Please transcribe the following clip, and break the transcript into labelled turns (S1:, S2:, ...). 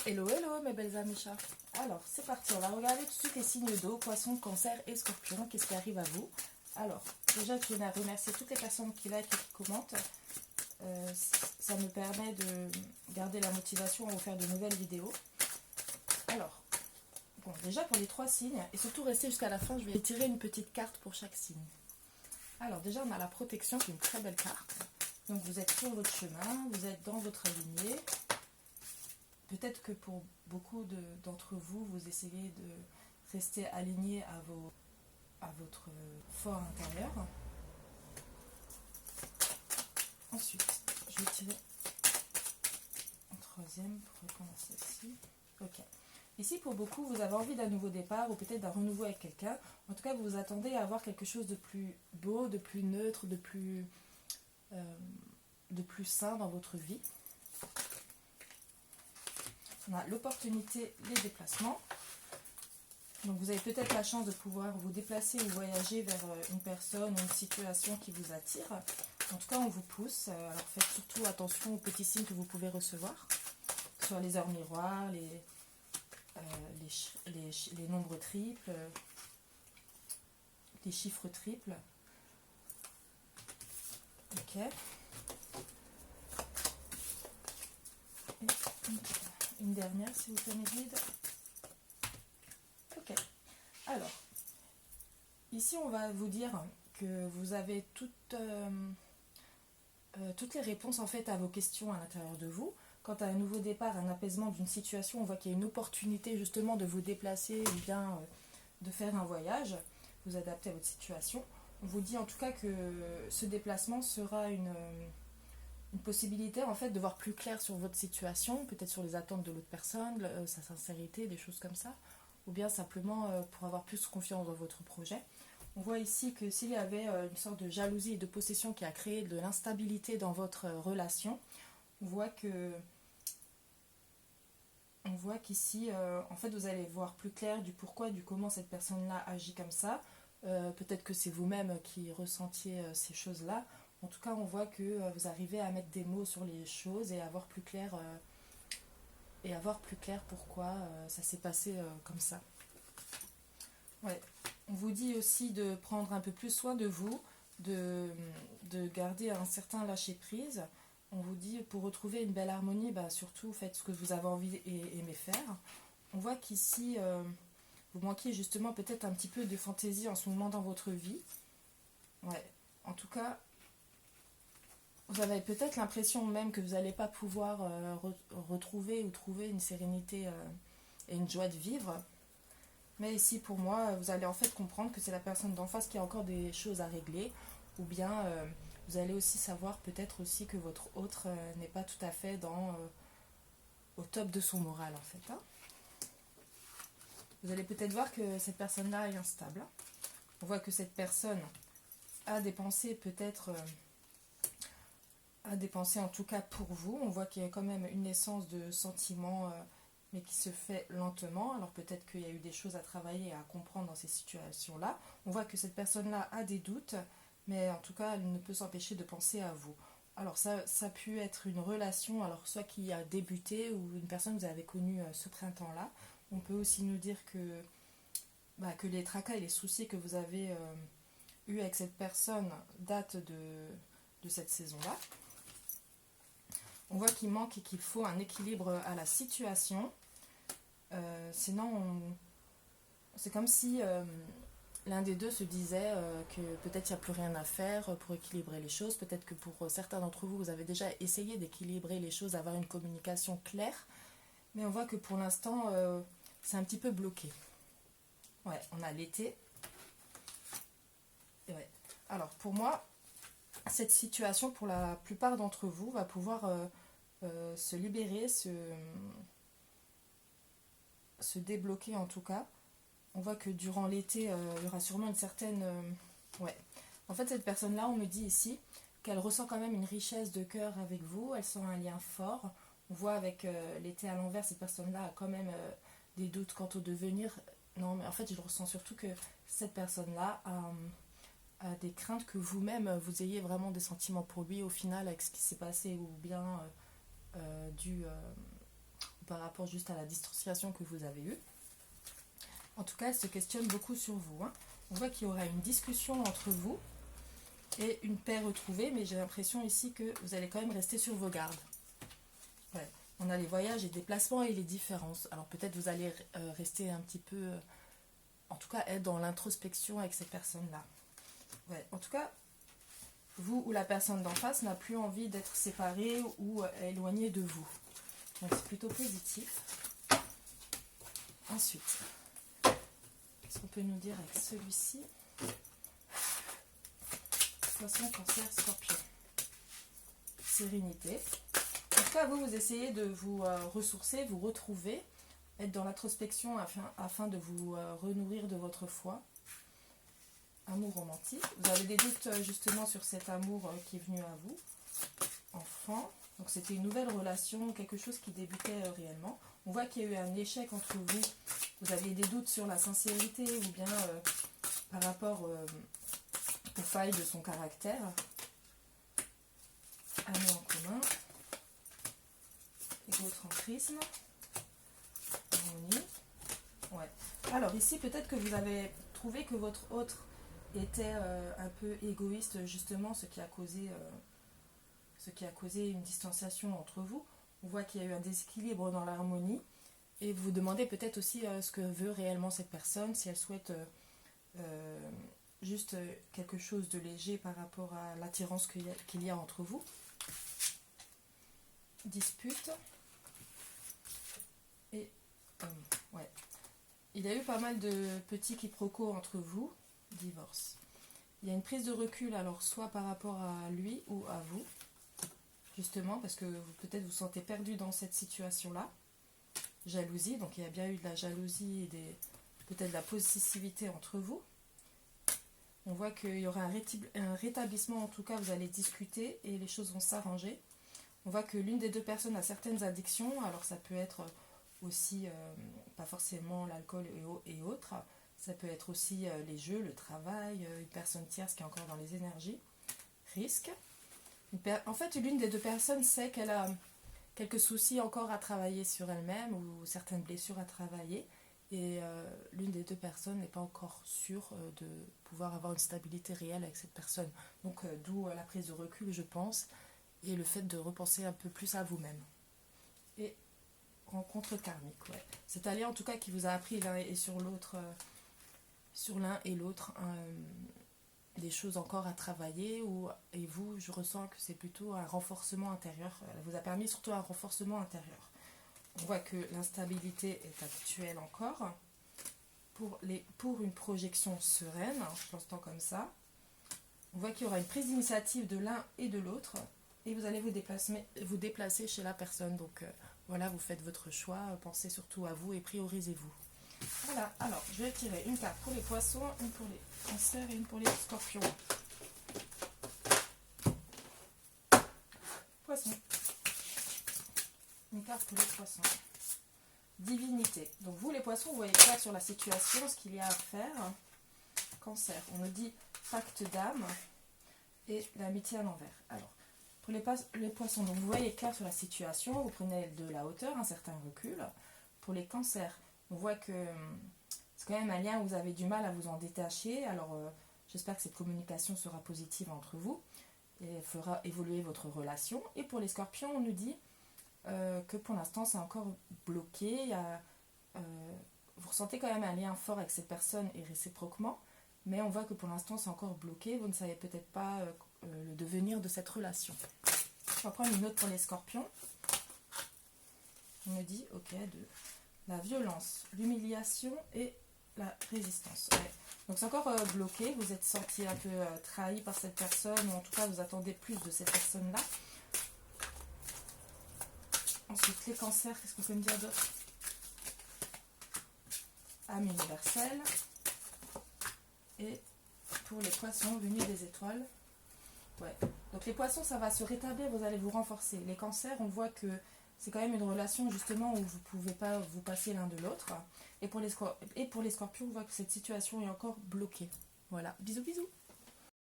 S1: Hello, hello mes belles améchas. Alors, c'est parti, on va regarder tout de suite les signes d'eau, poisson, cancer et scorpion, qu'est-ce qui arrive à vous. Alors, déjà, je tiens à remercier toutes les personnes qui likent et qui commentent. Ça me permet de garder la motivation à vous faire de nouvelles vidéos. Alors, bon, déjà pour les 3 signes, et surtout restez jusqu'à la fin, je vais tirer une petite carte pour chaque signe. Alors déjà, on a la protection, qui est une très belle carte. Donc vous êtes sur votre chemin, vous êtes dans votre lignée. Peut-être que pour beaucoup d'entre vous, vous essayez de rester aligné à votre fort intérieur. Ensuite, je vais tirer un troisième pour recommencer ici. Ok. Ici, pour beaucoup, vous avez envie d'un nouveau départ ou peut-être d'un renouveau avec quelqu'un. En tout cas, vous vous attendez à avoir quelque chose de plus beau, de plus neutre, de plus sain dans votre vie. On a l'opportunité, les déplacements. Donc vous avez peut-être la chance de pouvoir vous déplacer ou voyager vers une personne ou une situation qui vous attire. En tout cas, on vous pousse. Alors faites surtout attention aux petits signes que vous pouvez recevoir. Que ce soit les heures miroirs, les nombres triples, les chiffres triples. Ok. Et une dernière, si vous tenez vide. Ok. Alors, ici, on va vous dire que vous avez toutes les réponses en fait à vos questions à l'intérieur de vous. Quant à un nouveau départ, un apaisement d'une situation, on voit qu'il y a une opportunité justement de vous déplacer ou bien de faire un voyage, vous adapter à votre situation. On vous dit en tout cas que ce déplacement sera une possibilité en fait de voir plus clair sur votre situation, peut-être sur les attentes de l'autre personne, sa sincérité, des choses comme ça, ou bien simplement pour avoir plus confiance dans votre projet. On voit ici que s'il y avait une sorte de jalousie et de possession qui a créé de l'instabilité dans votre relation, on voit qu'ici, en fait, vous allez voir plus clair du pourquoi, du comment cette personne-là agit comme ça. Peut-être que c'est vous-même qui ressentiez ces choses-là. En tout cas, on voit que vous arrivez à mettre des mots sur les choses et à voir plus clair, pourquoi ça s'est passé comme ça. Ouais. On vous dit aussi de prendre un peu plus soin de vous, de garder un certain lâcher-prise. On vous dit pour retrouver une belle harmonie, surtout faites ce que vous avez envie et aimez faire. On voit qu'ici, vous manquez justement peut-être un petit peu de fantaisie en ce moment dans votre vie. Ouais. En tout cas, vous avez peut-être l'impression même que vous n'allez pas pouvoir retrouver ou trouver une sérénité et une joie de vivre. Mais ici, pour moi, vous allez en fait comprendre que c'est la personne d'en face qui a encore des choses à régler. Ou bien, vous allez aussi savoir peut-être aussi que votre autre n'est pas tout à fait au top de son moral, en fait. Hein. Vous allez peut-être voir que cette personne-là est instable. Hein. On voit que cette personne a des pensées peut-être... a des pensées en tout cas pour vous. On voit qu'il y a quand même une naissance de sentiments... mais qui se fait lentement. Alors peut-être qu'il y a eu des choses à travailler et à comprendre dans ces situations-là. On voit que cette personne-là a des doutes, mais en tout cas, elle ne peut s'empêcher de penser à vous. Alors ça a pu être une relation, alors soit qui a débuté ou une personne que vous avez connue ce printemps-là. On peut aussi nous dire que les tracas et les soucis que vous avez eus avec cette personne datent de cette saison-là. On voit qu'il manque et qu'il faut un équilibre à la situation. Sinon, c'est comme si l'un des deux se disait que peut-être il n'y a plus rien à faire pour équilibrer les choses. Peut-être que pour certains d'entre vous, vous avez déjà essayé d'équilibrer les choses, d'avoir une communication claire. Mais on voit que pour l'instant, c'est un petit peu bloqué. Ouais, on a l'été. Ouais. Alors, pour moi, cette situation, pour la plupart d'entre vous, va pouvoir se libérer, se débloquer en tout cas. On voit que durant l'été, il y aura sûrement une certaine... ouais. En fait, cette personne-là, on me dit ici qu'elle ressent quand même une richesse de cœur avec vous, elle sent un lien fort. On voit avec l'été à l'envers, cette personne-là a quand même des doutes quant au devenir. Non, mais en fait, je ressens surtout que cette personne-là a des craintes que vous-même, vous ayez vraiment des sentiments pour lui au final avec ce qui s'est passé ou bien dû par rapport juste à la distanciation que vous avez eue. En tout cas, elle se questionne beaucoup sur vous. Hein. On voit qu'il y aura une discussion entre vous et une paix retrouvée, mais j'ai l'impression ici que vous allez quand même rester sur vos gardes. Ouais. On a les voyages et déplacements et les différences. Alors peut-être vous allez rester un petit peu, en tout cas être dans l'introspection avec ces personnes-là. Ouais. En tout cas, vous ou la personne d'en face n'a plus envie d'être séparée ou éloignée de vous. Donc c'est plutôt positif. Ensuite, qu'est-ce qu'on peut nous dire avec celui-ci? Poisson, Cancer, Scorpion. Sérénité. En tout cas, vous essayez de vous ressourcer, vous retrouver, être dans l'introspection afin de vous renourrir de votre foi. Amour romantique. Vous avez des doutes justement sur cet amour qui est venu à vous. Enfant. Donc c'était une nouvelle relation, quelque chose qui débutait réellement. On voit qu'il y a eu un échec entre vous. Vous aviez des doutes sur la sincérité ou bien par rapport aux failles de son caractère. Amour en commun. Égocentrisme. Harmonie. Ouais. Alors ici, peut-être que vous avez trouvé que votre autre était un peu égoïste, justement, ce qui a causé une distanciation entre vous. On voit qu'il y a eu un déséquilibre dans l'harmonie. Et vous vous demandez peut-être aussi ce que veut réellement cette personne, si elle souhaite juste quelque chose de léger par rapport à l'attirance qu'il y a entre vous. Dispute. Et ouais. Il y a eu pas mal de petits quiproquos entre vous. Divorce. Il y a une prise de recul, alors soit par rapport à lui ou à vous, justement, parce que peut-être vous sentez perdu dans cette situation-là. Jalousie, donc il y a bien eu de la jalousie et peut-être de la possessivité entre vous. On voit qu'il y aura un rétablissement, en tout cas, vous allez discuter et les choses vont s'arranger. On voit que l'une des deux personnes a certaines addictions, alors ça peut être aussi, pas forcément l'alcool et autres, ça peut être aussi les jeux, le travail, une personne tierce qui est encore dans les énergies. Risque. En fait, l'une des deux personnes sait qu'elle a quelques soucis encore à travailler sur elle-même ou certaines blessures à travailler. Et l'une des deux personnes n'est pas encore sûre de pouvoir avoir une stabilité réelle avec cette personne. Donc d'où la prise de recul, je pense, et le fait de repenser un peu plus à vous-même. Et rencontre karmique, ouais. C'est un lien en tout cas qui vous a appris l'un et sur l'autre, sur l'un et l'autre, des choses encore à travailler. Et vous, je ressens que c'est plutôt un renforcement intérieur. Elle vous a permis surtout un renforcement intérieur. On voit que l'instabilité est actuelle encore. Pour une projection sereine, je l'entends comme ça. On voit qu'il y aura une prise d'initiative de l'un et de l'autre. Et vous allez vous déplacer chez la personne. Donc voilà, vous faites votre choix. Pensez surtout à vous et priorisez-vous. Voilà, alors je vais tirer une carte pour les poissons, une pour les cancers et une pour les scorpions. Poissons. Une carte pour les poissons. Divinité. Donc vous les poissons, vous voyez clair sur la situation, ce qu'il y a à faire. Cancer, on me dit pacte d'âme et l'amitié à l'envers. Alors, pour les poissons, donc vous voyez clair sur la situation, vous prenez de la hauteur, un certain recul. Pour les cancers, on voit que c'est quand même un lien où vous avez du mal à vous en détacher. Alors, j'espère que cette communication sera positive entre vous et fera évoluer votre relation. Et pour les scorpions, on nous dit que pour l'instant, c'est encore bloqué. Vous ressentez quand même un lien fort avec cette personne et réciproquement, mais on voit que pour l'instant, c'est encore bloqué. Vous ne savez peut-être pas le devenir de cette relation. Je vais prendre une autre pour les scorpions. On me dit, ok, de la violence, l'humiliation et la résistance. Ouais. Donc c'est encore bloqué, vous êtes senti un peu trahi par cette personne, ou en tout cas vous attendez plus de cette personne-là. Ensuite, les cancers, qu'est-ce qu'on peut me dire d'autre? Âme universelle. Et pour les poissons, venus des étoiles. Ouais. Donc les poissons, ça va se rétablir, vous allez vous renforcer. Les cancers, on voit que c'est quand même une relation justement où vous ne pouvez pas vous passer l'un de l'autre. Et pour les scorpions, on voit que cette situation est encore bloquée. Voilà, bisous bisous.